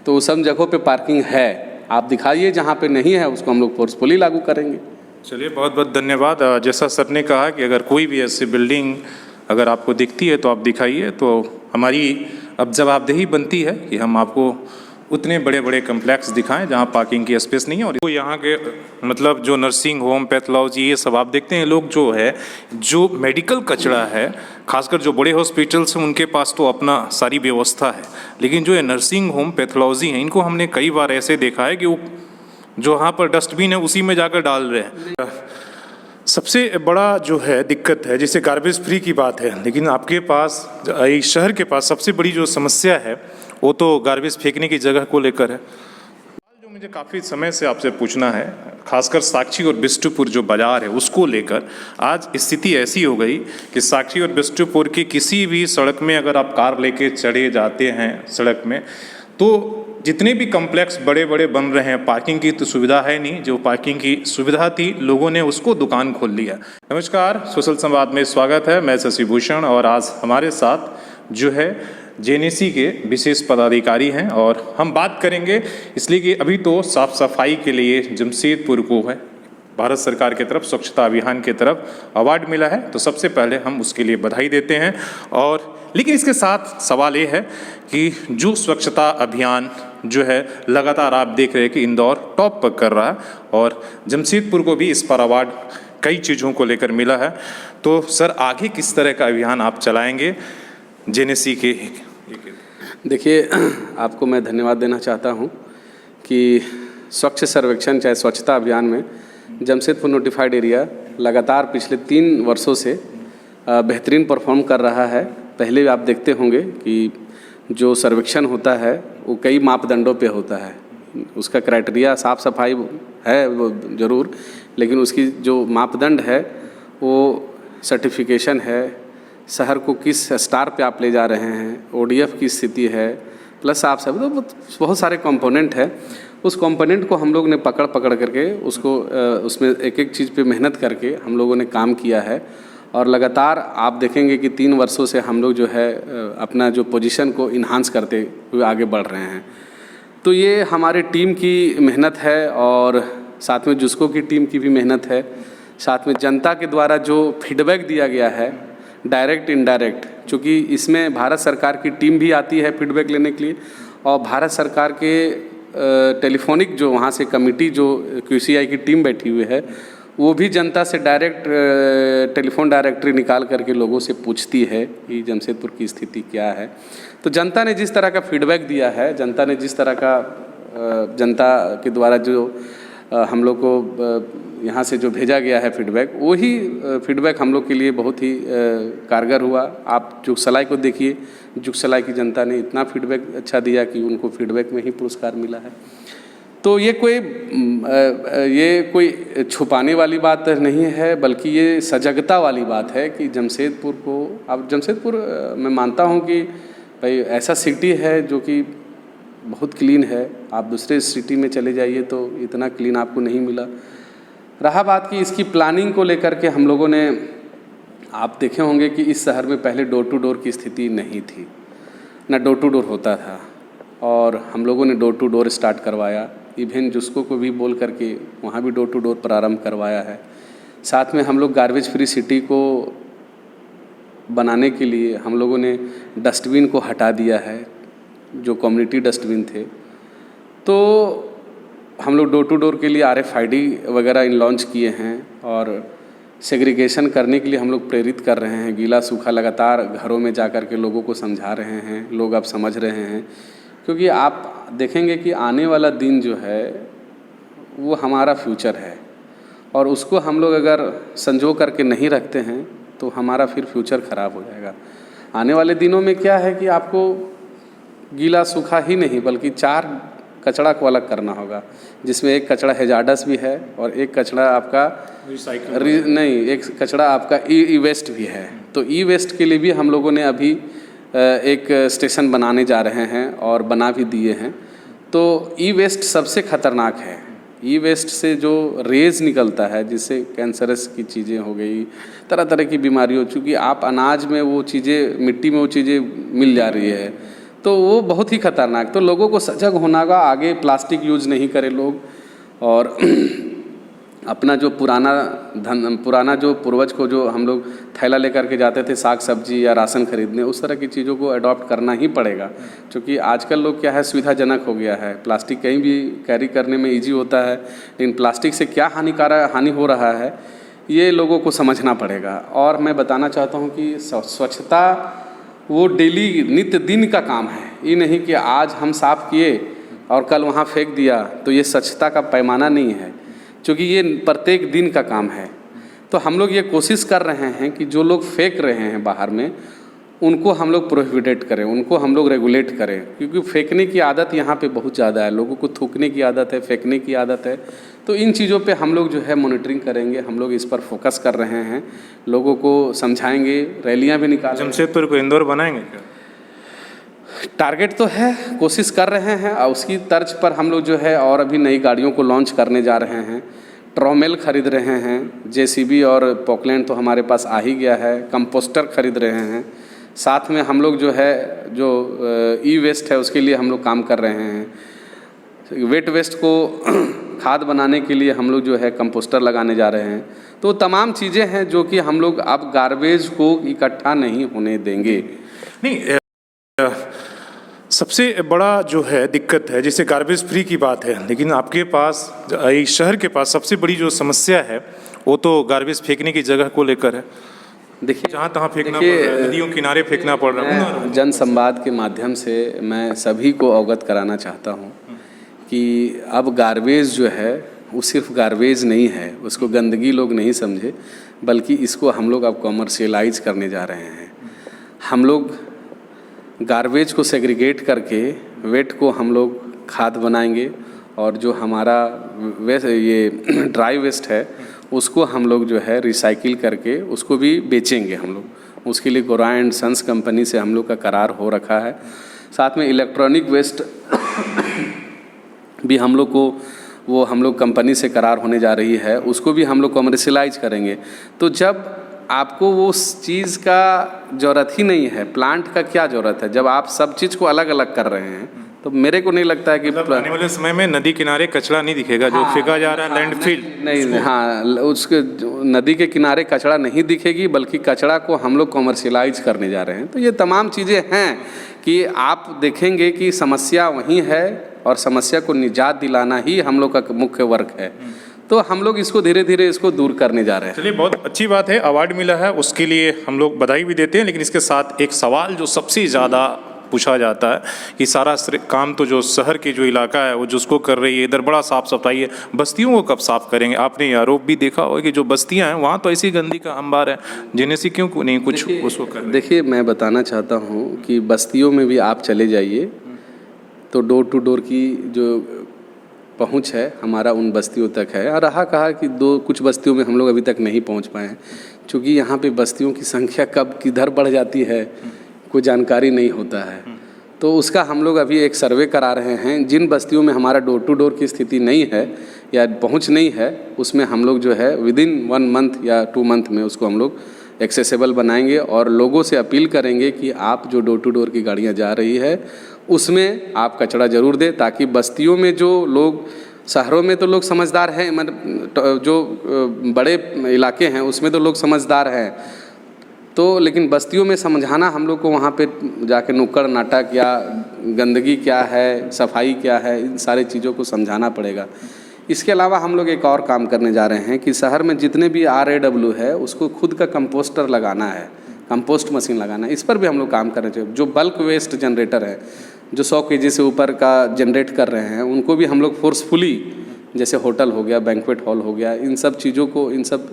तो सब जगहों पे पार्किंग है। आप दिखाइए जहाँ पे नहीं है उसको हम लोग फोर्सफुली लागू करेंगे। चलिए, बहुत बहुत धन्यवाद। जैसा सर ने कहा कि अगर कोई भी ऐसी बिल्डिंग अगर आपको दिखती है तो आप दिखाइए, तो हमारी अब जवाबदेही बनती है कि हम आपको उतने बड़े बड़े कम्प्लेक्स दिखाएं जहां पार्किंग की स्पेस नहीं है। और यहाँ के मतलब जो नर्सिंग होम, पैथोलॉजी, ये सब आप देखते हैं लोग जो है, जो मेडिकल कचरा है, खासकर जो बड़े हॉस्पिटल्स हैं उनके पास तो अपना सारी व्यवस्था है, लेकिन जो ये नर्सिंग होम, पैथोलॉजी हैं, इनको हमने कई बार ऐसे देखा है कि वो जो वहाँ पर डस्टबिन है उसी में जाकर डाल रहे हैं। सबसे बड़ा जो है दिक्कत है, जैसे गार्बेज फ्री की बात है, लेकिन आपके पास इस शहर के पास सबसे बड़ी जो समस्या है वो तो गार्बेज फेंकने की जगह को लेकर है। जो मुझे काफ़ी समय से आपसे पूछना है, खासकर साक्षी और बिष्टुपुर जो बाज़ार है उसको लेकर, आज स्थिति ऐसी हो गई कि साक्षी और बिष्टुपुर की किसी भी सड़क में अगर आप कार लेके चढ़े जाते हैं सड़क में, तो जितने भी कम्प्लेक्स बड़े बड़े बन रहे हैं, पार्किंग की तो सुविधा है नहीं। जो पार्किंग की सुविधा थी, लोगों ने उसको दुकान खोल लिया। नमस्कार, सोशल संवाद में स्वागत है। मैं शशि भूषण, और आज हमारे साथ जो है जेएनएसी के विशेष पदाधिकारी हैं, और हम बात करेंगे इसलिए कि अभी तो साफ सफाई के लिए जमशेदपुर को है भारत सरकार की तरफ स्वच्छता अभियान की तरफ अवार्ड मिला है, तो सबसे पहले हम उसके लिए बधाई देते हैं। और लेकिन इसके साथ सवाल ये है कि जो स्वच्छता अभियान जो है लगातार आप देख रहे हैं कि इंदौर टॉप पर कर रहा है, और जमशेदपुर को भी इस पर अवार्ड कई चीज़ों को लेकर मिला है। तो सर, आगे किस तरह का अभियान आप चलाएंगे जेएनएसी के? देखिए, आपको मैं धन्यवाद देना चाहता हूँ कि स्वच्छ सर्वेक्षण चाहे स्वच्छता अभियान में जमशेदपुर नोटिफाइड एरिया लगातार पिछले 3 वर्षों से बेहतरीन परफॉर्म कर रहा है। पहले आप देखते होंगे कि जो सर्वेक्षण होता है वो कई मापदंडों पे होता है। उसका क्राइटेरिया साफ़ सफाई है वो ज़रूर, लेकिन उसकी जो मापदंड है वो सर्टिफिकेशन है, शहर को किस स्टार पे आप ले जा रहे हैं, ओडीएफ की स्थिति है, प्लस आप सब तो बहुत सारे कंपोनेंट है। उस कंपोनेंट को हम लोग ने पकड़ करके उसको उसमें एक एक चीज़ पे मेहनत करके हम लोगों ने काम किया है। और लगातार आप देखेंगे कि 3 वर्षों से हम लोग जो है अपना जो पोजीशन को इन्हांस करते हुए आगे बढ़ रहे हैं। तो ये हमारे टीम की मेहनत है, और साथ में जुस्को की टीम की भी मेहनत है, साथ में जनता के द्वारा जो फीडबैक दिया गया है, डायरेक्ट इनडायरेक्ट, चूँकि इसमें भारत सरकार की टीम भी आती है फीडबैक लेने के लिए, और भारत सरकार के टेलीफोनिक जो वहाँ से कमेटी जो QCI की टीम बैठी हुई है, वो भी जनता से डायरेक्ट टेलीफोन डायरेक्टरी निकाल करके लोगों से पूछती है कि जमशेदपुर की स्थिति क्या है। तो जनता ने जिस तरह का फीडबैक दिया है, जनता ने जिस तरह का जनता के द्वारा जो हम लोग को यहाँ से जो भेजा गया है फीडबैक, वही फीडबैक हम लोग के लिए बहुत ही कारगर हुआ। आप जुगसलाई को देखिए, जुगसलाई की जनता ने इतना फीडबैक अच्छा दिया कि उनको फीडबैक में ही पुरस्कार मिला है। तो ये कोई छुपाने वाली बात नहीं है, बल्कि ये सजगता वाली बात है कि जमशेदपुर को, अब जमशेदपुर मैं मानता हूँ कि भाई ऐसा सिटी है जो कि बहुत क्लीन है। आप दूसरे सिटी में चले जाइए तो इतना क्लीन आपको नहीं मिला। रहा बात कि इसकी प्लानिंग को लेकर के हम लोगों ने, आप देखे होंगे कि इस शहर में पहले डोर टू डोर की स्थिति नहीं थी, ना डोर टू डोर होता था, और हम लोगों ने डोर टू डोर स्टार्ट करवाया। इवन जुस्को को भी बोल करके वहाँ भी डोर टू डोर प्रारंभ करवाया है। साथ में हम लोग गार्बेज फ्री सिटी को बनाने के लिए हम लोगों ने डस्टबिन को हटा दिया है, जो कम्युनिटी डस्टबिन थे। तो हम लोग डोर टू डोर के लिए RFID वगैरह लॉन्च किए हैं, और सेग्रीगेशन करने के लिए हम लोग प्रेरित कर रहे हैं। गीला सूखा लगातार घरों में जा कर के लोगों को समझा रहे हैं, लोग अब समझ रहे हैं। क्योंकि आप देखेंगे कि आने वाला दिन जो है वो हमारा फ्यूचर है, और उसको हम लोग अगर संजो करके नहीं रखते हैं तो हमारा फिर फ्यूचर ख़राब हो जाएगा। आने वाले दिनों में क्या है कि आपको गीला सूखा ही नहीं बल्कि 4 कचड़ा को अलग करना होगा, जिसमें एक कचड़ा हैजार्डस भी है, और एक कचड़ा आपका एक कचड़ा आपका ई वेस्ट भी है। तो ई वेस्ट के लिए भी हम लोगों ने अभी एक स्टेशन बनाने जा रहे हैं, और बना भी दिए हैं। तो ई वेस्ट सबसे ख़तरनाक है। ई वेस्ट से जो रेज निकलता है, जिससे कैंसरस की चीज़ें हो गई, तरह तरह की बीमारी हो चुकी, आप अनाज में वो चीज़ें, मिट्टी में वो चीज़ें मिल जा रही है, तो वो बहुत ही खतरनाक। तो लोगों को सजग होना का, आगे प्लास्टिक यूज नहीं करें लोग, और अपना जो पुराना जो पूर्वज को जो हम लोग थैला लेकर के जाते थे साग सब्जी या राशन खरीदने, उस तरह की चीज़ों को अडॉप्ट करना ही पड़ेगा। क्योंकि आजकल लोग क्या है, सुविधाजनक हो गया है, प्लास्टिक कहीं भी कैरी करने में इजी होता है, लेकिन प्लास्टिक से क्या हानि हो रहा है ये लोगों को समझना पड़ेगा। और मैं बताना चाहता हूँ कि स्वच्छता वो डेली नित्य दिन का काम है, ये नहीं कि आज हम साफ़ किए और कल वहाँ फेंक दिया, तो ये स्वच्छता का पैमाना नहीं है, क्योंकि ये प्रत्येक दिन का काम है। तो हम लोग ये कोशिश कर रहे हैं कि जो लोग फेंक रहे हैं बाहर में, उनको हम लोग प्रोहिबिटेट करें, उनको हम लोग रेगुलेट करें, क्योंकि फेंकने की आदत यहाँ पे बहुत ज़्यादा है, लोगों को थूकने की आदत है, फेंकने की आदत है। तो इन चीज़ों पे हम लोग जो है मॉनिटरिंग करेंगे, हम लोग इस पर फोकस कर रहे हैं, लोगों को समझाएंगे, रैलियाँ भी निकालेंगे। जमशेदपुर को इंदौर बनाएंगे क्या? टारगेट तो है, कोशिश कर रहे हैं, और उसकी तर्ज पर हम लोग जो है और अभी नई गाड़ियों को लॉन्च करने जा रहे हैं। ट्रॉमेल खरीद रहे हैं, जेसीबी और पॉकलैंड तो हमारे पास आ ही गया है, कंपोस्टर खरीद रहे हैं। साथ में हम लोग जो है जो ई वेस्ट है उसके लिए हम लोग काम कर रहे हैं। वेट वेस्ट को खाद बनाने के लिए हम लोग जो है कंपोस्टर लगाने जा रहे हैं। तो तमाम चीज़ें हैं जो कि हम लोग अब गार्बेज को इकट्ठा नहीं होने देंगे। नहीं, सबसे बड़ा जो है दिक्कत है, जैसे गार्बेज फ्री की बात है, लेकिन आपके पास इस शहर के पास सबसे बड़ी जो समस्या है वो तो गार्बेज फेंकने की जगह को लेकर है। देखिए, जहाँ तहाँ फेंकना पड़ रहा है, नदियों किनारे फेंकना पड़ रहा है। जन संवाद के माध्यम से मैं सभी को अवगत कराना चाहता हूँ कि अब गार्बेज जो है वो सिर्फ गार्बेज नहीं है, उसको गंदगी लोग नहीं समझे, बल्कि इसको हम लोग अब कॉमर्शियलाइज करने जा रहे हैं। हम लोग गार्बेज को सेग्रीगेट करके वेट को हम लोग खाद बनाएंगे, और जो हमारा वेस्ट, ये ड्राई वेस्ट है, उसको हम लोग जो है रिसाइकिल करके उसको भी बेचेंगे हम लोग। उसके लिए गोरा एंड सन्स कंपनी से हम लोग का करार हो रखा है। साथ में इलेक्ट्रॉनिक वेस्ट भी हम लोग को, वो हम लोग कंपनी से करार होने जा रही है, उसको भी हम लोग कॉमर्शियलाइज करेंगे। तो जब आपको वो उस चीज़ का ज़रूरत ही नहीं है, प्लांट का क्या ज़रूरत है, जब आप सब चीज़ को अलग अलग कर रहे हैं, तो मेरे को नहीं लगता है कि आने वाले समय में नदी किनारे कचरा नहीं दिखेगा, जो फेंका जा रहा है लैंडफिल नहीं, हाँ, उसके नदी के किनारे कचरा नहीं दिखेगी, बल्कि कचरा को हम लोग कॉमर्शियलाइज करने जा रहे हैं। तो ये तमाम चीज़ें हैं कि आप देखेंगे कि समस्या वहीं है, और समस्या को निजात दिलाना ही हम लोग का मुख्य वर्क है। तो हम लोग इसको धीरे धीरे इसको दूर करने जा रहे हैं। चलिए, बहुत अच्छी बात है, अवार्ड मिला है उसके लिए हम लोग बधाई भी देते हैं। लेकिन इसके साथ एक सवाल जो सबसे ज़्यादा पूछा जाता है कि सारा काम तो जो शहर के जो इलाका है वो जिसको कर रही है, इधर बड़ा साफ सफाई है, बस्तियों को कब साफ करेंगे? आपने ये आरोप भी देखा होगा कि जो बस्तियां हैं वहाँ तो ऐसी गंदी का अंबार है, जिन्हें से क्यों नहीं कुछ उसको कर। देखिए, मैं बताना चाहता हूँ कि बस्तियों में भी आप चले जाइए तो डोर टू डोर की जो पहुंच है हमारा उन बस्तियों तक है। और रहा कहा कि कुछ बस्तियों में हम लोग अभी तक नहीं पहुंच पाए हैं, क्योंकि यहाँ पे बस्तियों की संख्या कब किधर बढ़ जाती है कोई जानकारी नहीं होता है। तो उसका हम लोग अभी एक सर्वे करा रहे हैं। जिन बस्तियों में हमारा डोर टू डोर की स्थिति नहीं है या पहुँच नहीं है, उसमें हम लोग जो है विदिन 1 मंथ या 2 मंथ में उसको हम लोग एक्सेसिबल बनाएंगे, और लोगों से अपील करेंगे कि आप जो डोर टू डोर की गाड़ियाँ जा रही है उसमें आप कचरा ज़रूर दें, ताकि बस्तियों में जो लोग, शहरों में तो लोग समझदार हैं, मतलब जो बड़े इलाके हैं उसमें तो लोग समझदार हैं, तो लेकिन बस्तियों में समझाना हम लोग को, वहाँ पे जाके नुक्कड़ नाटक या गंदगी क्या है, सफाई क्या है, इन सारी चीज़ों को समझाना पड़ेगा। इसके अलावा हम लोग एक और काम करने जा रहे हैं कि शहर में जितने भी RAW है उसको खुद का कंपोस्टर लगाना है, कंपोस्ट मशीन लगाना है। इस पर भी हम लोग काम कर रहे हैं। जो बल्क वेस्ट जनरेटर है, जो 100 kg से ऊपर का जनरेट कर रहे हैं, उनको भी हम लोग फोर्सफुली, जैसे होटल हो गया, बैंक्वेट हॉल हो गया, इन सब चीज़ों को, इन सब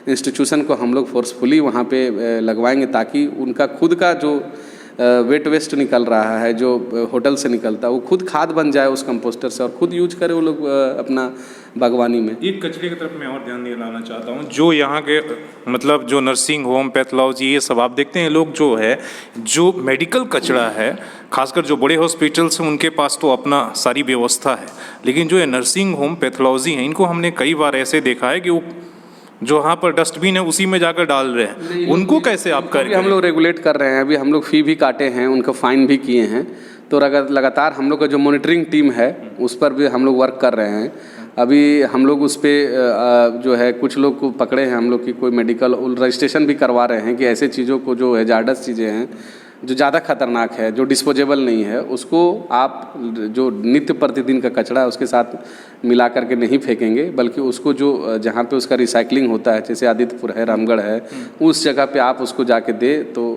इंस्टीट्यूशन को हम लोग फोर्सफुली वहाँ पे लगवाएंगे, ताकि उनका खुद का जो वेट वेस्ट निकल रहा है, जो होटल से निकलता है, वो खुद खाद बन जाए उस कंपोस्टर से, और खुद यूज करे वो लोग अपना बागवानी में। एक कचरे की तरफ मैं और ध्यान दिलाना चाहता हूँ, जो यहाँ के मतलब जो नर्सिंग होम, पैथोलॉजी, ये सब आप देखते हैं, लोग जो है, जो मेडिकल कचरा है, खासकर जो बड़े हॉस्पिटल्स हैं उनके पास तो अपना सारी व्यवस्था है, लेकिन जो ये नर्सिंग होम, पैथोलॉजी हैं, इनको हमने कई बार ऐसे देखा है कि वो जो यहाँ पर डस्टबिन है उसी में जाकर डाल रहे हैं, उनको कैसे आप अभी हम लोग रेगुलेट कर रहे हैं, अभी हम लोग फ़ी भी काटे हैं, उनको फाइन भी किए हैं। तो लगातार हम लोग का जो मॉनिटरिंग टीम है उस पर भी हम लोग वर्क कर रहे हैं। अभी हम लोग उस पर जो है कुछ लोग को पकड़े हैं हम लोग की, कोई मेडिकल रजिस्ट्रेशन भी करवा रहे हैं कि ऐसे चीज़ों को जो हैजार्डस चीज़ें हैं, जो ज़्यादा खतरनाक है, जो डिस्पोजेबल नहीं है, उसको आप जो नित्य प्रतिदिन का कचरा है उसके साथ मिला करके नहीं फेंकेंगे, बल्कि उसको जो जहाँ पे उसका रिसाइकलिंग होता है, जैसे आदित्यपुर है, रामगढ़ है, उस जगह पे आप उसको जाके दे तो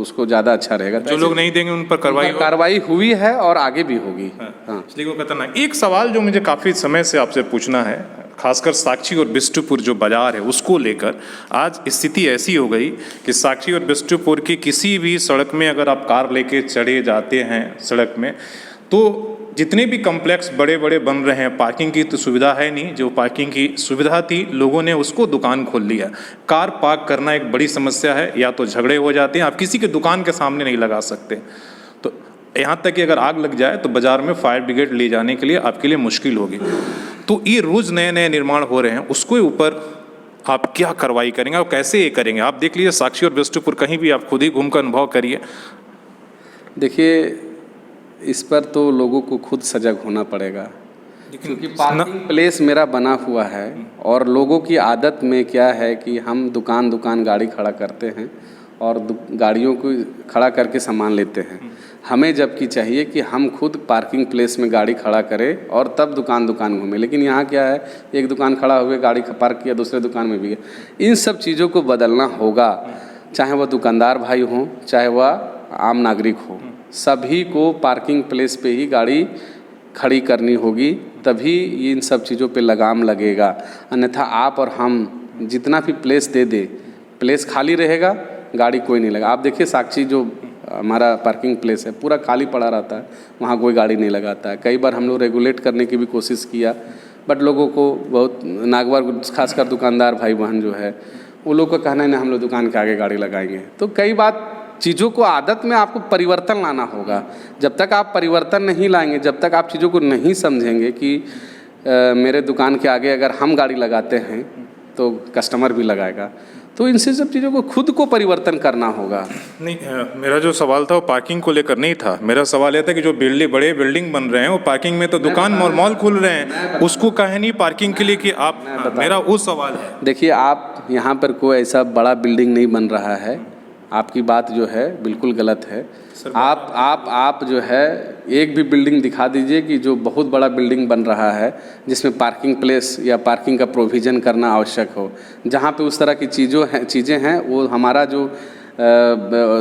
उसको ज़्यादा अच्छा रहेगा। जो लोग नहीं देंगे उन पर कार्रवाई हुई है और आगे भी होगी। हाँ, इसलिए वो खतरनाक। एक सवाल जो मुझे काफ़ी समय से आपसे पूछना है, खासकर साक्षी और बिष्टुपुर जो बाजार है उसको लेकर, आज स्थिति ऐसी हो गई कि साक्षी और बिष्टुपुर की किसी भी सड़क में अगर आप कार लेके चढ़े जाते हैं सड़क में, तो जितने भी कॉम्प्लेक्स बड़े बड़े बन रहे हैं, पार्किंग की तो सुविधा है नहीं, जो पार्किंग की सुविधा थी लोगों ने उसको दुकान खोल लिया। कार पार्क करना एक बड़ी समस्या है, या तो झगड़े हो जाते हैं, आप किसी के दुकान के सामने नहीं लगा सकते। तो यहाँ तक कि अगर आग लग जाए तो बाजार में फायर ब्रिगेड ले जाने के लिए आपके लिए मुश्किल होगी। तो ये रोज़ नए नए निर्माण हो रहे हैं, उसके ऊपर आप क्या कार्रवाई करेंगे और कैसे ये करेंगे? आप देख लीजिए साक्षी और बिष्टुपुर, कहीं भी आप खुद ही घूमकर अनुभव करिए। देखिए, इस पर तो लोगों को खुद सजग होना पड़ेगा, क्योंकि पार्किंग प्लेस मेरा बना हुआ है और लोगों की आदत में क्या है कि हम दुकान गाड़ी खड़ा करते हैं और गाड़ियों को खड़ा करके सामान लेते हैं। हमें जबकि चाहिए कि हम खुद पार्किंग प्लेस में गाड़ी खड़ा करें और तब दुकान घूमें। लेकिन यहाँ क्या है, एक दुकान खड़ा हुए, गाड़ी पार्क किया, दूसरे दुकान में भी गया। इन सब चीज़ों को बदलना होगा, चाहे वह दुकानदार भाई हों, चाहे वह आम नागरिक हो, सभी को पार्किंग प्लेस पे ही गाड़ी खड़ी करनी होगी, तभी इन सब चीज़ों पे लगाम लगेगा। अन्यथा आप और हम जितना भी प्लेस दे दे, प्लेस खाली रहेगा, गाड़ी कोई नहीं लगा। आप देखिए साक्षी जो हमारा पार्किंग प्लेस है पूरा खाली पड़ा रहता है, वहाँ कोई गाड़ी नहीं लगाता है। कई बार हम लोग रेगुलेट करने की भी कोशिश किया, बट लोगों को बहुत नागवार, खासकर दुकानदार भाई बहन जो है, वो लोग का कहना है ना हम लोग दुकान के आगे गाड़ी लगाएंगे। तो कई बात चीज़ों को, आदत में आपको परिवर्तन लाना होगा। जब तक आप परिवर्तन नहीं लाएंगे, जब तक आप चीज़ों को नहीं समझेंगे कि मेरे दुकान के आगे अगर हम गाड़ी लगाते हैं तो कस्टमर भी लगाएगा, तो इनसे सब चीज़ों को खुद को परिवर्तन करना होगा। नहीं, मेरा जो सवाल था वो पार्किंग को लेकर नहीं था। मेरा सवाल यह था कि जो बड़े बिल्डिंग बन रहे हैं वो पार्किंग में तो दुकान और मॉल खुल रहे हैं, उसको कहे नहीं पार्किंग के लिए कि आप, मेरा वो सवाल है। देखिए, आप यहाँ पर कोई ऐसा बड़ा बिल्डिंग नहीं बन रहा है, आपकी बात जो है बिल्कुल गलत है। आप जो है एक भी बिल्डिंग दिखा दीजिए कि जो बहुत बड़ा बिल्डिंग बन रहा है जिसमें पार्किंग प्लेस या पार्किंग का प्रोविज़न करना आवश्यक हो। जहाँ पे उस तरह की चीज़ें हैं, वो हमारा जो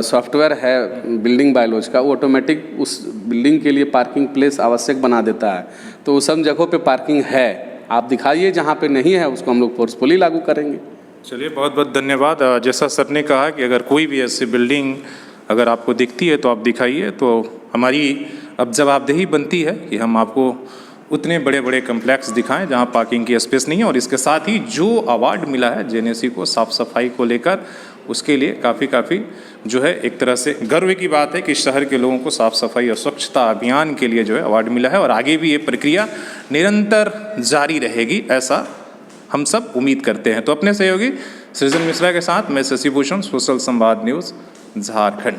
सॉफ्टवेयर है बिल्डिंग बायोलॉज का, वो ऑटोमेटिक उस बिल्डिंग के लिए पार्किंग प्लेस आवश्यक बना देता है। तो उस सब जगहों पे पार्किंग है, आप दिखाइए, जहाँ पे नहीं है उसको हम लोग फोर्सफुली लागू करेंगे। चलिए, बहुत बहुत धन्यवाद। जैसा सर ने कहा कि अगर कोई भी ऐसी बिल्डिंग अगर आपको दिखती है तो आप दिखाइए, तो हमारी अब जवाबदेही बनती है कि हम आपको उतने बड़े बड़े कम्प्लेक्स दिखाएं जहां पार्किंग की स्पेस नहीं है। और इसके साथ ही जो अवार्ड मिला है जेएनएससी को साफ़ सफाई को लेकर, उसके लिए काफ़ी जो है एक तरह से गर्व की बात है कि शहर के लोगों को साफ़ सफाई और स्वच्छता अभियान के लिए जो है अवार्ड मिला है। और आगे भी ये प्रक्रिया निरंतर जारी रहेगी, ऐसा हम सब उम्मीद करते हैं। तो अपने सहयोगी सृजन मिश्रा के साथ मैं शशि भूषण, सोशल संवाद न्यूज़, झारखंड।